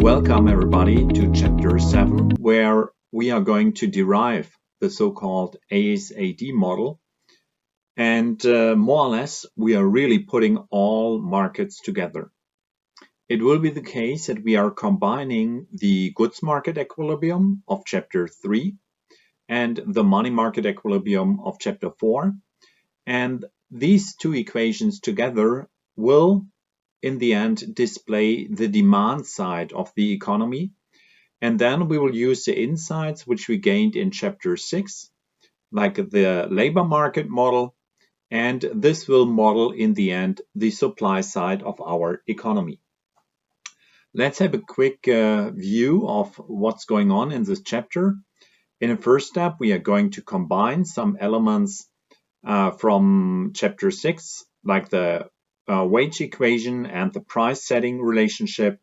Welcome everybody to chapter 7, where we are going to derive the so-called ASAD model. And more or less, we are really putting all markets together. It will be the case that we are combining the goods market equilibrium of chapter 3 and the money market equilibrium of chapter 4. And these two equations together will in the end display the demand side of the economy, and then we will use the insights which we gained in chapter 6, like the labor market model, and this will model in the end the supply side of our economy. Let's have a quick view of what's going on in this chapter. In the first step, we are going to combine some elements from chapter 6, like the wage equation and the price setting relationship,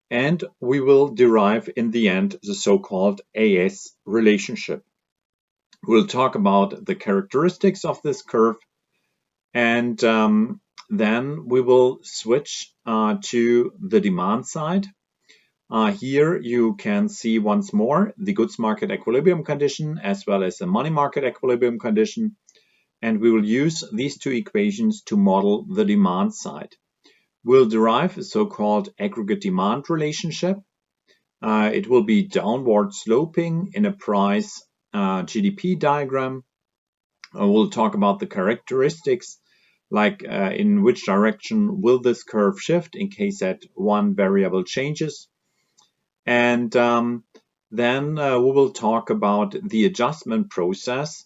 and we will derive in the end the so-called AS relationship. We'll talk about the characteristics of this curve, and then we will switch to the demand side. Here you can see once more the goods market equilibrium condition as well as the money market equilibrium condition. And we will use these two equations to model the demand side. We'll derive a so-called aggregate demand relationship. It will be downward sloping in a price GDP diagram. We'll talk about the characteristics, like in which direction will this curve shift in case that one variable changes. And then we will talk about the adjustment process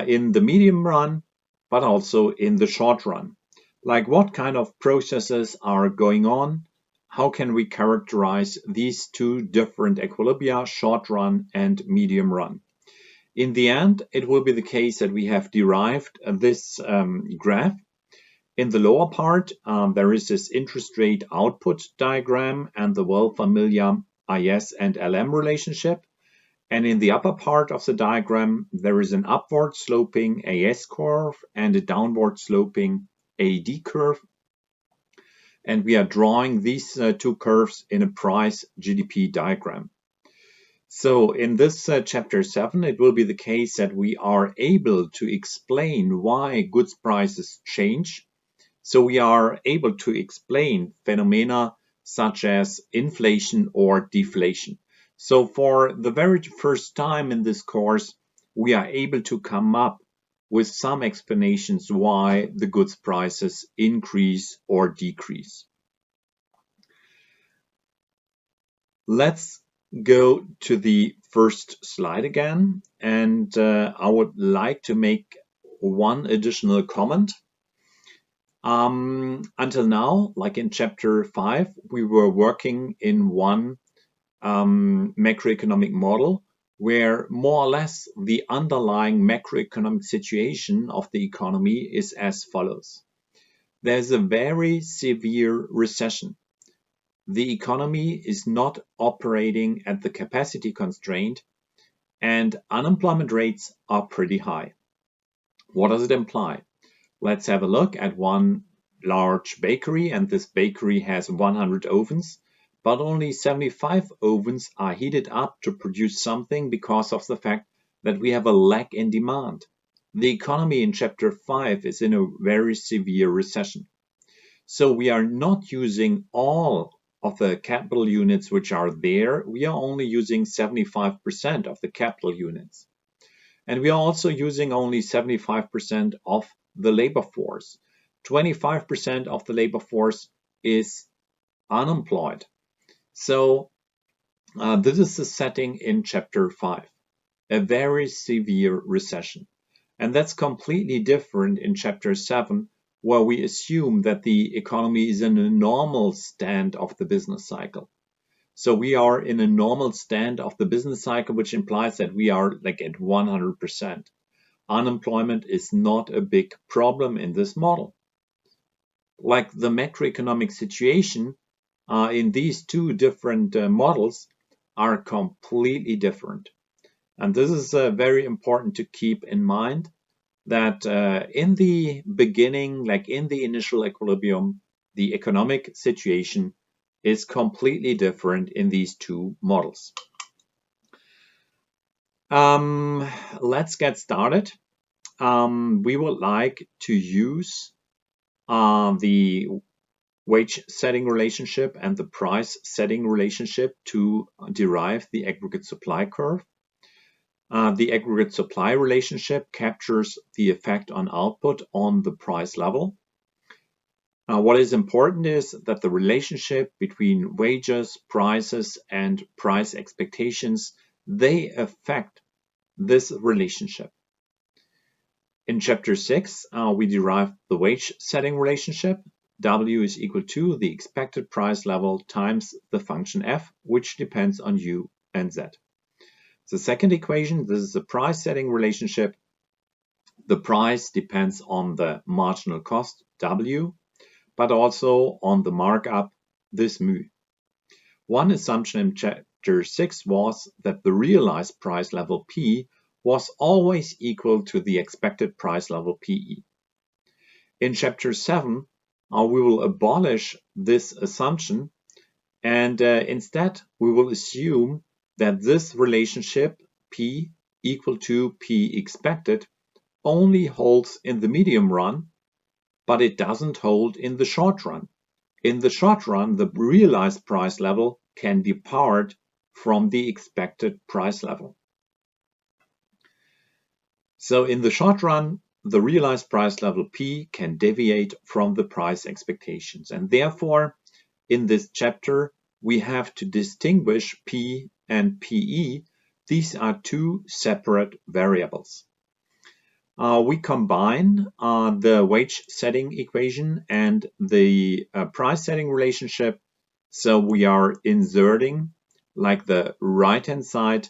in the medium run, but also in the short run. Like what kind of processes are going on? How can we characterize these two different equilibria, short run and medium run? In the end, it will be the case that we have derived this graph. In the lower part, there is this interest rate output diagram and the well-familiar IS and LM relationship. And in the upper part of the diagram, there is an upward sloping AS curve and a downward sloping AD curve. And we are drawing these two curves in a price GDP diagram. So in this chapter 7, it will be the case that we are able to explain why goods prices change. So we are able to explain phenomena such as inflation or deflation. So for the very first time in this course, we are able to come up with some explanations why the goods prices increase or decrease. Let's go to the first slide again, and I would like to make one additional comment. Until now, like in chapter 5, we were working in one macroeconomic model where more or less the underlying macroeconomic situation of the economy is as follows. There's a very severe recession. The economy is not operating at the capacity constraint and unemployment rates are pretty high. What does it imply? Let's have a look at one large bakery, and this bakery has 100 ovens. But only 75 ovens are heated up to produce something because of the fact that we have a lack in demand. The economy in chapter 5 is in a very severe recession. So we are not using all of the capital units which are there. We are only using 75% of the capital units. And we are also using only 75% of the labor force. 25% of the labor force is unemployed. So this is the setting in chapter 5, a very severe recession. And that's completely different in chapter 7, where we assume that the economy is in a normal stand of the business cycle. So we are in a normal stand of the business cycle, which implies that we are like at 100%. Unemployment is not a big problem in this model. Like the macroeconomic situation in these two different models are completely different. And this is very important to keep in mind that in the beginning, like in the initial equilibrium, the economic situation is completely different in these two models. Let's get started. We would like to use the wage setting relationship and the price setting relationship to derive the aggregate supply curve. The aggregate supply relationship captures the effect on output on the price level. What is important is that the relationship between wages, prices, and price expectations, they affect this relationship. In chapter 6, we derive the wage setting relationship. W is equal to the expected price level times the function f, which depends on u and z. The second equation, this is the price setting relationship. The price depends on the marginal cost, W, but also on the markup, this mu. One assumption in chapter 6 was that the realized price level P was always equal to the expected price level PE. In chapter 7, we will abolish this assumption, and instead we will assume that this relationship P equal to P expected only holds in the medium run, but it doesn't hold in the short run. In the short run, the realized price level can depart from the expected price level. So in the short run, the realized price level P can deviate from the price expectations, and therefore in this chapter we have to distinguish P and PE. These are two separate variables. We combine the wage setting equation and the price setting relationship. So we are inserting like the right hand side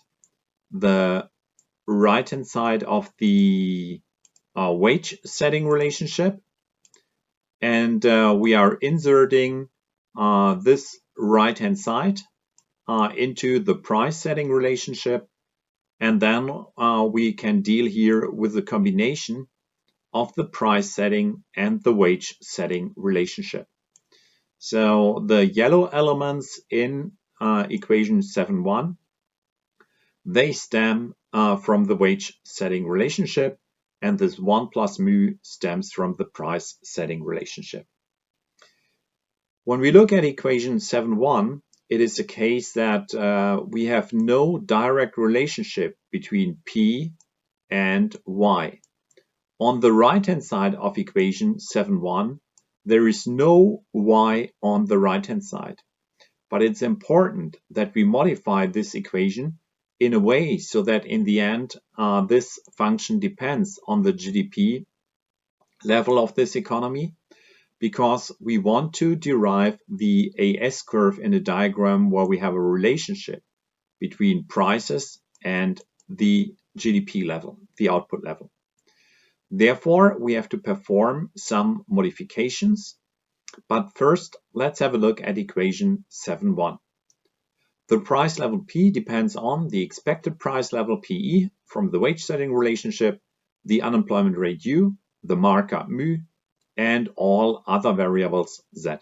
of the wage setting relationship, and we are inserting this right hand side into the price setting relationship, and then we can deal here with the combination of the price setting and the wage setting relationship. So the yellow elements in equation 7.1, they stem from the wage setting relationship, and this 1 plus mu stems from the price setting relationship. When we look at equation 7.1, it is the case that we have no direct relationship between P and Y. On the right-hand side of equation 7.1, there is no Y on the right-hand side. But it's important that we modify this equation in a way so that in the end, this function depends on the GDP level of this economy, because we want to derive the AS curve in a diagram where we have a relationship between prices and the GDP level, the output level. Therefore, we have to perform some modifications. But first, let's have a look at equation 7.1. The price level P depends on the expected price level PE from the wage setting relationship, the unemployment rate U, the markup mu, and all other variables Z.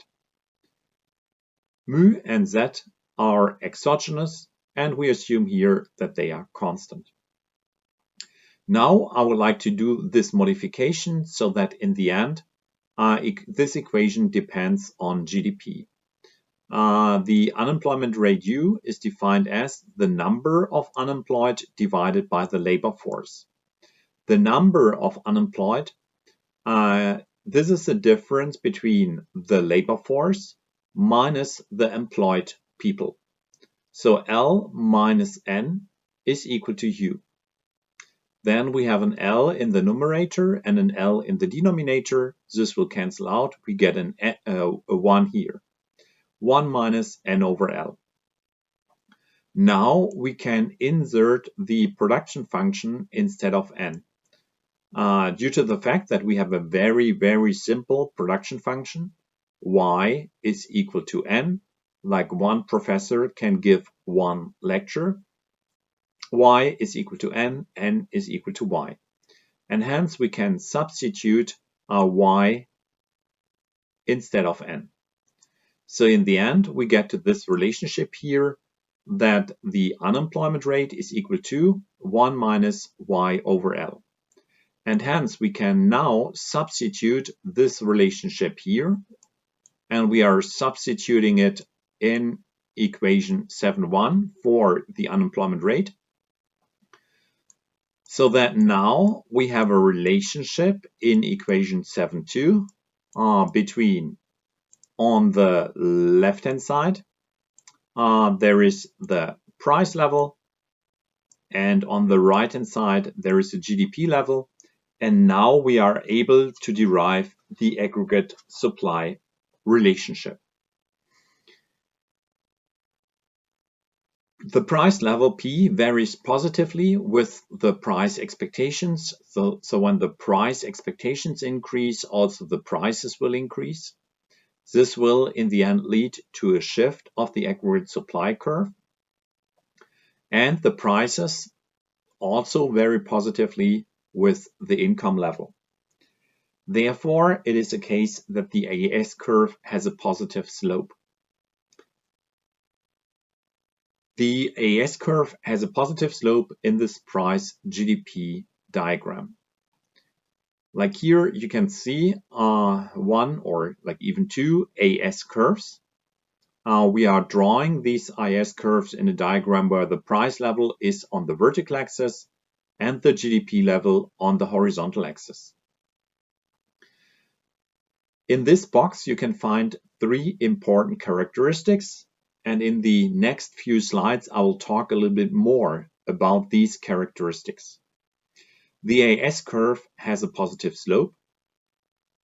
Mu and Z are exogenous, and we assume here that they are constant. Now I would like to do this modification so that in the end, this equation depends on GDP. The unemployment rate U is defined as the number of unemployed divided by the labor force. The number of unemployed, this is the difference between the labor force minus the employed people. So L minus N is equal to U. Then we have an L in the numerator and an L in the denominator. This will cancel out. We get a 1 here. 1 minus N over L. Now we can insert the production function instead of N. Due to the fact that we have a very, very simple production function, Y is equal to N, like one professor can give one lecture. Y is equal to N, N is equal to Y. And hence we can substitute Y instead of N. So in the end, we get to this relationship here that the unemployment rate is equal to 1 minus y over L. And hence we can now substitute this relationship here, and we are substituting it in equation 7.1 for the unemployment rate. So that now we have a relationship in equation 7.2 between, on the left-hand side, there is the price level, and on the right-hand side, there is a GDP level. And now we are able to derive the aggregate supply relationship. The price level P varies positively with the price expectations. So when the price expectations increase, also the prices will increase. This will in the end lead to a shift of the aggregate supply curve. And the prices also vary positively with the income level. Therefore, it is a case that the AES curve has a positive slope. The AES curve has a positive slope in this price GDP diagram. Like here, you can see one or like even two AES curves. We are drawing these AES curves in a diagram where the price level is on the vertical axis and the GDP level on the horizontal axis. In this box, you can find three important characteristics, and in the next few slides, I will talk a little bit more about these characteristics. The AES curve has a positive slope.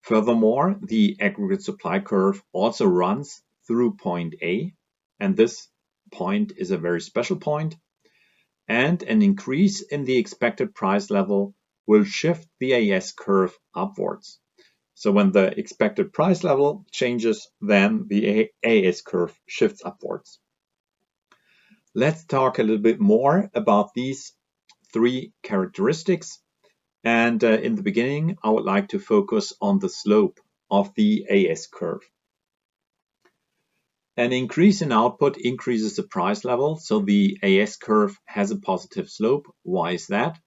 Furthermore, the aggregate supply curve also runs through point A, and this point is a very special point. And an increase in the expected price level will shift the AES curve upwards. So when the expected price level changes, then the AES curve shifts upwards. Let's talk a little bit more about these three characteristics. And in the beginning, I would like to focus on the slope of the AES curve. An increase in output increases the price level, so the AES curve has a positive slope. Why is that?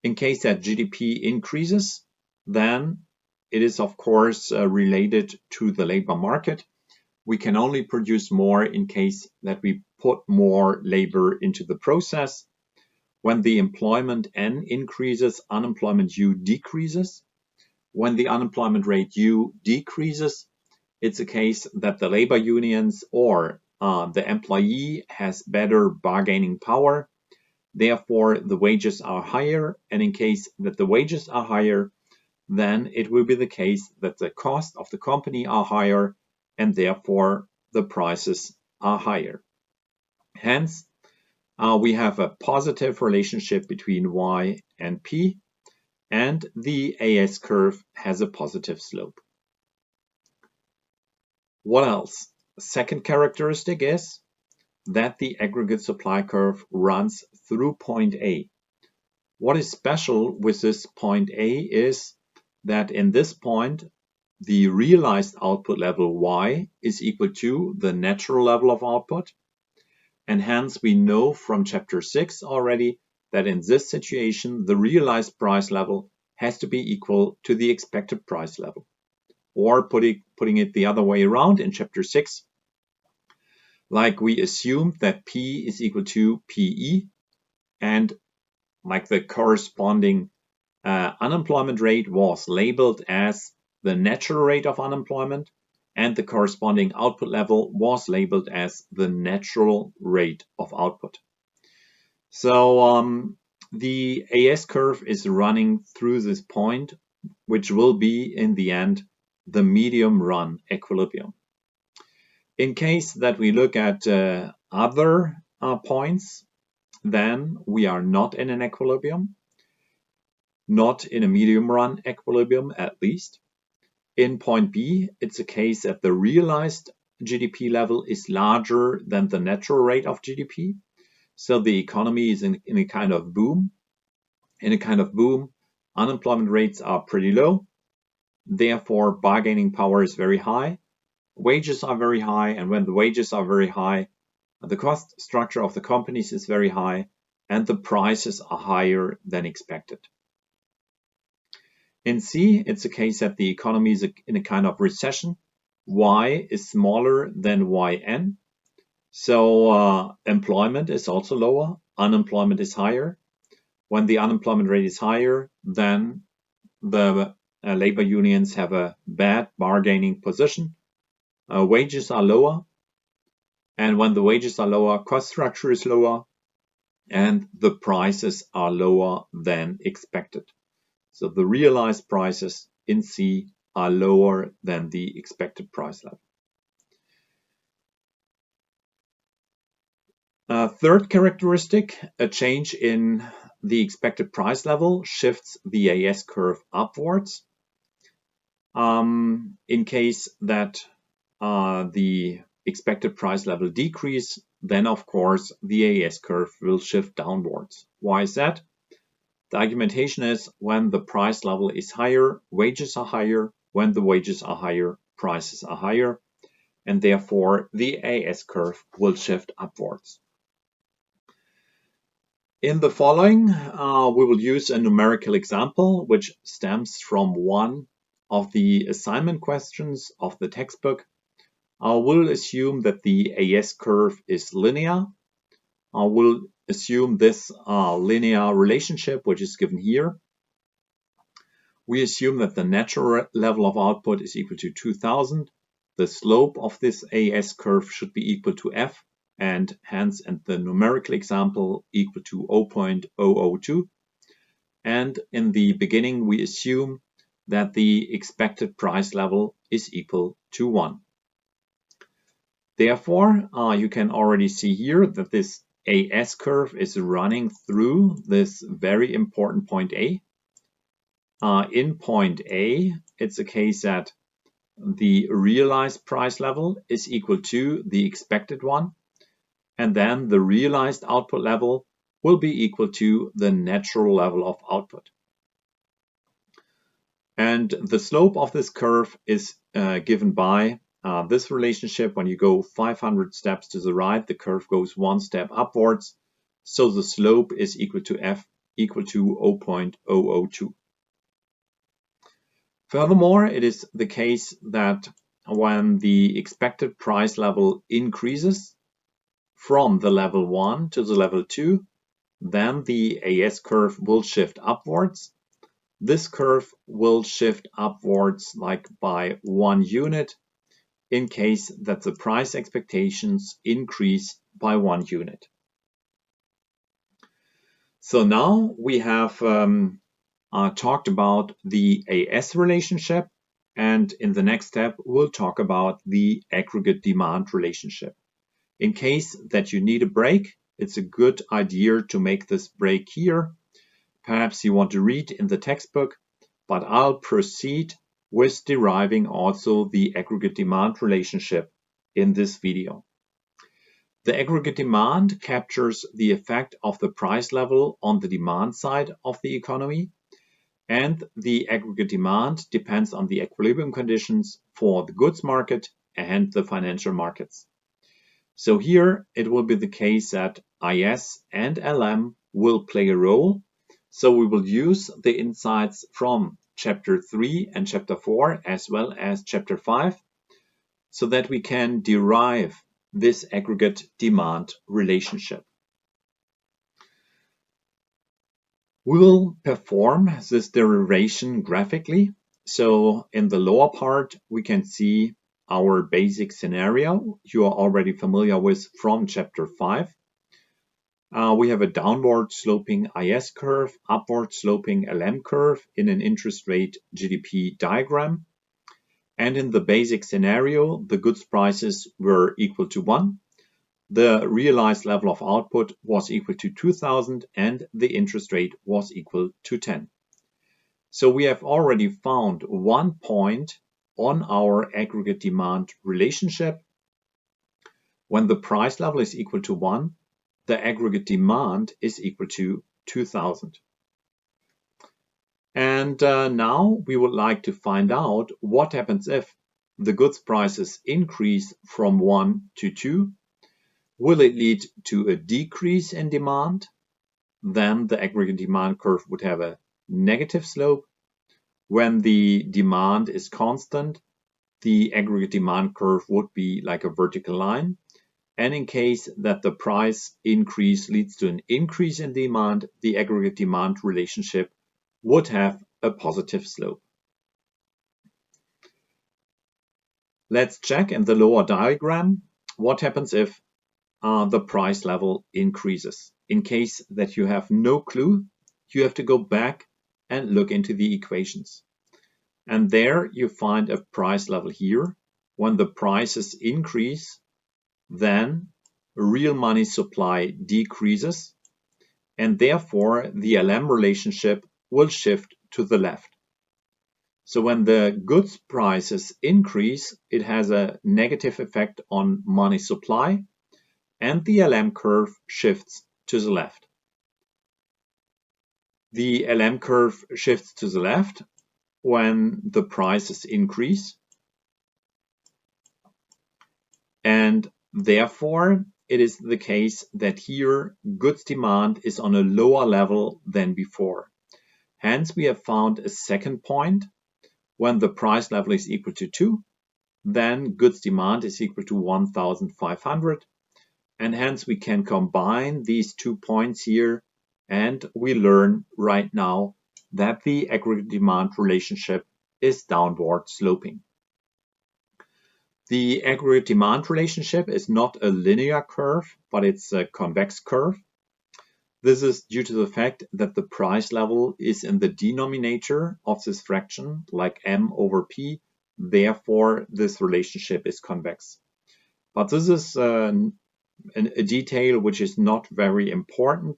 In case that GDP increases, then it is of course related to the labor market. We can only produce more in case that we put more labor into the process. When the employment N increases, unemployment U decreases. When the unemployment rate U decreases, it's a case that the labor unions or the employee has better bargaining power. Therefore, the wages are higher, and in case that the wages are higher, then it will be the case that the cost of the company are higher, and therefore the prices are higher. Hence, we have a positive relationship between Y and P, and the AES curve has a positive slope. What else? Second characteristic is that the aggregate supply curve runs through point A. What is special with this point A is that in this point, the realized output level Y is equal to the natural level of output. And hence we know from chapter 6 already that in this situation, the realized price level has to be equal to the expected price level. Or putting it the other way around in chapter 6, like we assumed that P is equal to PE, and like the corresponding unemployment rate was labeled as the natural rate of unemployment, and the corresponding output level was labeled as the natural rate of output. So the AES curve is running through this point, which will be in the end the medium run equilibrium. In case that we look at other points, then we are not in an equilibrium, not in a medium run equilibrium at least. In point B, it's a case that the realized GDP level is larger than the natural rate of GDP. So the economy is in a kind of boom. In a kind of boom, unemployment rates are pretty low. Therefore, bargaining power is very high. wages are very high, and when the wages are very high, the cost structure of the companies is very high, and the prices are higher than expected. In C, it's a case that the economy is in a kind of recession. Y is smaller than Yn, so employment is also lower, unemployment is higher. When the unemployment rate is higher, then the labor unions have a bad bargaining position. Wages are lower, and when the wages are lower, cost structure is lower, and the prices are lower than expected. So the realized prices in C are lower than the expected price level. Third characteristic, a change in the expected price level shifts the AS curve upwards. In case that the expected price level decrease, then of course the AS curve will shift downwards. Why is that? The argumentation is when the price level is higher, wages are higher. When the wages are higher, prices are higher, and therefore the AS curve will shift upwards. In the following, we will use a numerical example which stems from one of the assignment questions of the textbook. We'll assume that the AS curve is linear. We'll assume this linear relationship, which is given here. We assume that the natural level of output is equal to 2000. The slope of this AS curve should be equal to f, and hence the numerical example equal to 0.002. And in the beginning, we assume that the expected price level is equal to 1. Therefore, you can already see here that this AS curve is running through this very important point A. In point A, it's a case that the realized price level is equal to the expected one, and then the realized output level will be equal to the natural level of output. And the slope of this curve is given by this relationship. When you go 500 steps to the right, the curve goes one step upwards, so the slope is equal to f equal to 0.002. Furthermore, it is the case that when the expected price level increases from the level 1 to the level 2, then the AS curve will shift upwards. This curve will shift upwards like by 1 unit in case that the price expectations increase by 1 unit. So now we have talked about the AS relationship, and in the next step we'll talk about the aggregate demand relationship. In case that you need a break, it's a good idea to make this break here. Perhaps you want to read in the textbook, but I'll proceed with deriving also the aggregate demand relationship in this video. The aggregate demand captures the effect of the price level on the demand side of the economy, and the aggregate demand depends on the equilibrium conditions for the goods market and the financial markets. So here it will be the case that IS and LM will play a role. So we will use the insights from chapter 3 and chapter 4 as well as chapter 5 so that we can derive this aggregate demand relationship. We will perform this derivation graphically. So in the lower part, we can see our basic scenario you are already familiar with from chapter 5. We have a downward sloping IS curve, upward sloping LM curve in an interest rate GDP diagram. And in the basic scenario, the goods prices were equal to 1. The realized level of output was equal to 2000 and the interest rate was equal to 10. So we have already found one point on our aggregate demand relationship. When the price level is equal to 1, the aggregate demand is equal to 2000. And now we would like to find out what happens if the goods prices increase from 1 to 2, will it lead to a decrease in demand? Then the aggregate demand curve would have a negative slope. When the demand is constant, the aggregate demand curve would be like a vertical line. And in case that the price increase leads to an increase in demand, the aggregate demand relationship would have a positive slope. Let's check in the lower diagram what happens if the price level increases. In case that you have no clue, you have to go back and look into the equations. And there you find a price level here. When the prices increase, then real money supply decreases, and therefore the LM relationship will shift to the left. So when the goods prices increase, it has a negative effect on money supply, and the LM curve shifts to the left. The LM curve shifts to the left when the prices increase, and therefore it is the case that here goods demand is on a lower level than before. Hence we have found a second point. When the price level is equal to 2, then goods demand is equal to 1,500, and hence we can combine these 2 points here, and we learn right now that the aggregate demand relationship is downward sloping. The aggregate demand relationship is not a linear curve, but it's a convex curve. This is due to the fact that the price level is in the denominator of this fraction, like m over p. Therefore, this relationship is convex. But this is a detail which is not very important.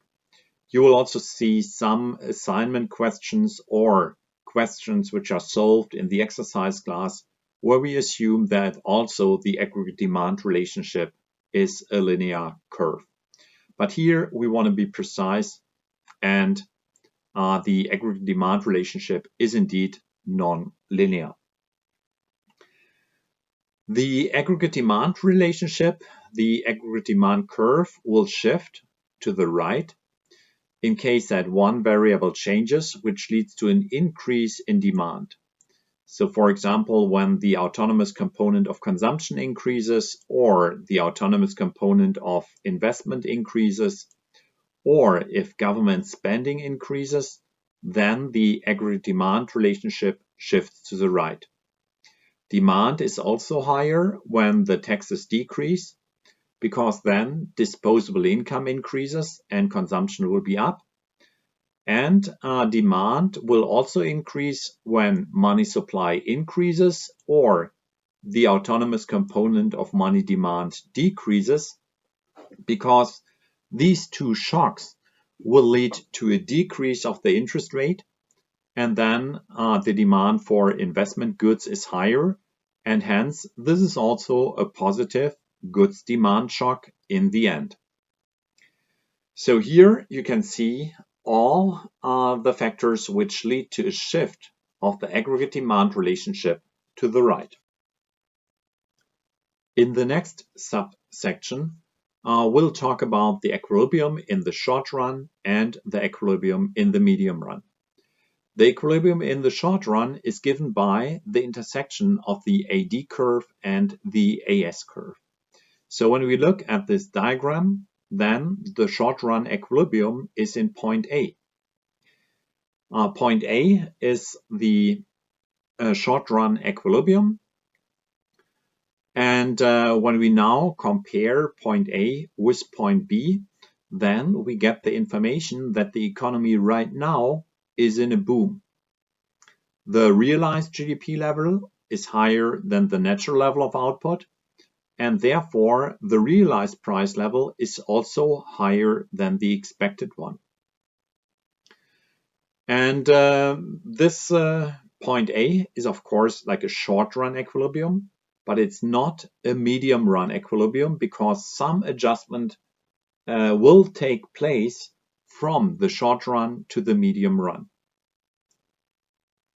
You will also see some assignment questions or questions which are solved in the exercise class where we assume that also the aggregate demand relationship is a linear curve. But here we want to be precise, and the aggregate demand relationship is indeed non-linear. The aggregate demand relationship, the aggregate demand curve will shift to the right in case that one variable changes, which leads to an increase in demand. So for example, when the autonomous component of consumption increases, or the autonomous component of investment increases, or if government spending increases, then the aggregate demand relationship shifts to the right. Demand is also higher when the taxes decrease, because then disposable income increases and consumption will be up. And demand will also increase when money supply increases or the autonomous component of money demand decreases, because these two shocks will lead to a decrease of the interest rate, and then the demand for investment goods is higher, and hence this is also a positive goods demand shock in the end. So here you can see all the factors which lead to a shift of the aggregate demand relationship to the right. In the next subsection, we'll talk about the equilibrium in the short run and the equilibrium in the medium run. The equilibrium in the short run is given by the intersection of the AD curve and the AS curve. So when we look at this diagram, then the short run equilibrium is in point A. Point A is the short run equilibrium. And when we now compare point A with point B, then we get the information that the economy right now is in a boom. The realized GDP level is higher than the natural level of output, and therefore the realized price level is also higher than the expected one. And this point A is of course like a short run equilibrium, but it's not a medium run equilibrium, because some adjustment will take place from the short run to the medium run.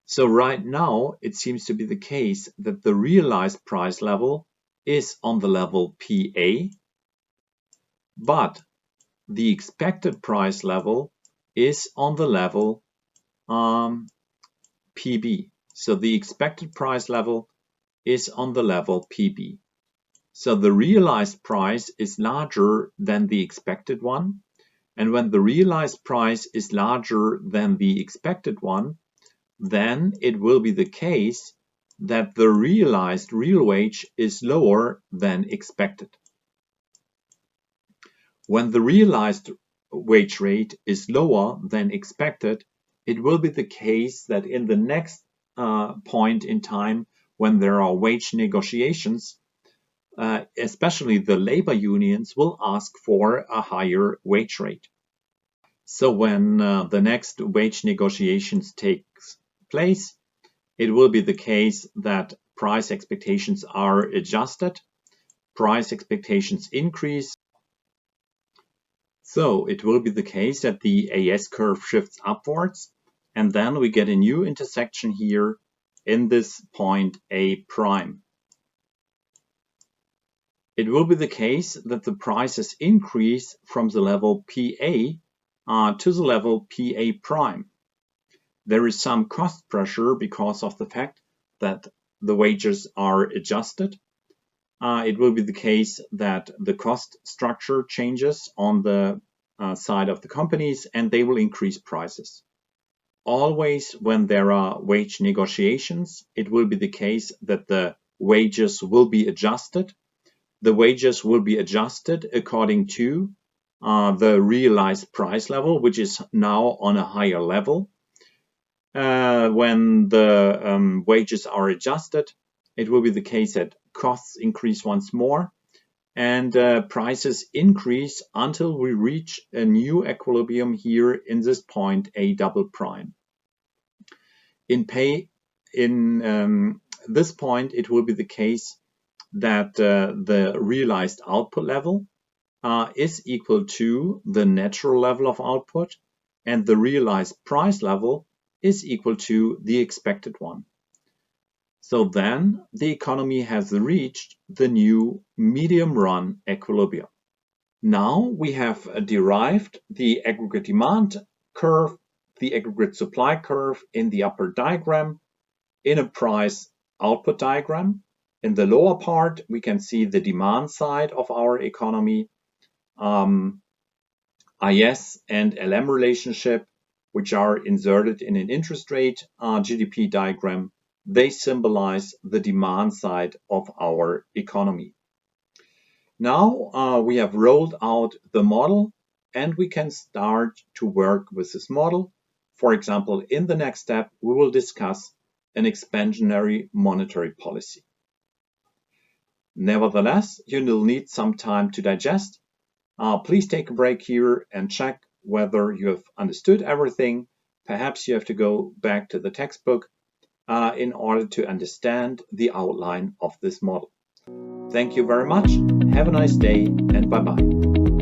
So right now, it seems to be the case that the realized price level is on the level PA, but the expected price level is on the level PB. So the expected price level is on the level PB. So the realized price is larger than the expected one. And when the realized price is larger than the expected one, then it will be the case that the realized real wage is lower than expected. When the realized wage rate is lower than expected, it will be the case that in the next point in time when there are wage negotiations, especially the labor unions will ask for a higher wage rate. So when the next wage negotiations takes place, it will be the case that price expectations are adjusted, price expectations increase. So it will be the case that the AS curve shifts upwards, and then we get a new intersection here in this point A prime. It will be the case that the prices increase from the level PA to the level PA prime. There is some cost pressure because of the fact that the wages are adjusted. It will be the case that the cost structure changes on the side of the companies and they will increase prices. Always when there are wage negotiations, it will be the case that the wages will be adjusted. The wages will be adjusted according to the realized price level, which is now on a higher level. When the wages are adjusted, it will be the case that costs increase once more and prices increase until we reach a new equilibrium here in this point A double prime. In this point, it will be the case that the realized output level is equal to the natural level of output, and the realized price level is equal to the expected one. So then the economy has reached the new medium run equilibrium. Now we have derived the aggregate demand curve, the aggregate supply curve in the upper diagram in a price output diagram. In the lower part, we can see the demand side of our economy, IS and LM relationship, which are inserted in an interest rate GDP diagram. They symbolize the demand side of our economy. Now we have rolled out the model and we can start to work with this model. For example, in the next step, we will discuss an expansionary monetary policy. Nevertheless, you will need some time to digest. Please take a break here and check whether you have understood everything. Perhaps you have to go back to the textbook in order to understand the outline of this model. Thank you very much. Have a nice day and bye-bye.